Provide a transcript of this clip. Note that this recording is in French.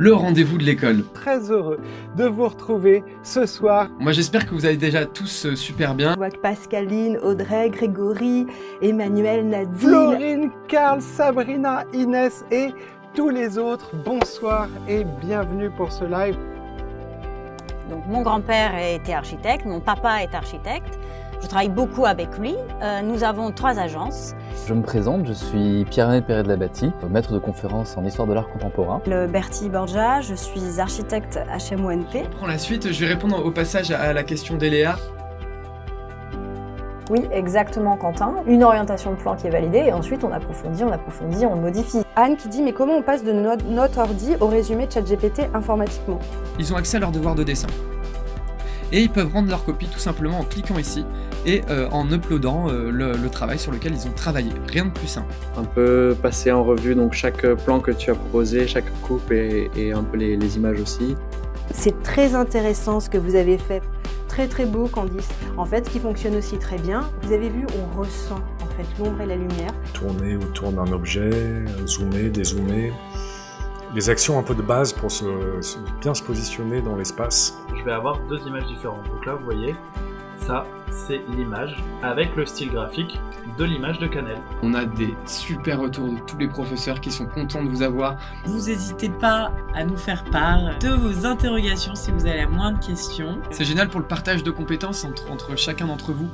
le rendez-vous de l'école. Très heureux de vous retrouver ce soir. Moi j'espère que vous allez déjà tous super bien. On voit que Pascaline, Audrey, Grégory, Emmanuel, Nadine, Florine, Karl, Sabrina, Inès et tous les autres, bonsoir et bienvenue pour ce live. Donc mon grand-père était architecte, mon papa est architecte. Je travaille beaucoup avec lui. Nous avons 3 agences. Je me présente, je suis Pierre-René Perret-de-la-Bâtie, maître de conférence en histoire de l'art contemporain. Le Bertie Borgia, je suis architecte HMONP. Je prends la suite, je vais répondre au passage à la question d'Eléa. Oui, exactement Quentin. Une orientation de plan qui est validée et ensuite on approfondit, on modifie. Anne qui dit mais comment on passe de notre ordi au résumé de ChatGPT informatiquement? Ils ont accès à leur devoir de dessin. Et ils peuvent rendre leur copie tout simplement en cliquant ici et en uploadant le travail sur lequel ils ont travaillé. Rien de plus simple. Un peu passer en revue donc chaque plan que tu as proposé, chaque coupe et un peu les images aussi. c'est très intéressant ce que vous avez fait. Très très beau Candice. En fait, ce qui fonctionne aussi très bien, vous avez vu, on ressent en fait l'ombre et la lumière. Tourner autour d'un objet, zoomer, dézoomer. Des actions un peu de base pour bien se positionner dans l'espace. Je vais avoir 2 images différentes. Donc là, vous voyez, ça, c'est l'image avec le style graphique de l'image de Canel. On a des super retours de tous les professeurs qui sont contents de vous avoir. Vous n'hésitez pas à nous faire part de vos interrogations si vous avez la moindre question. C'est génial pour le partage de compétences entre chacun d'entre vous.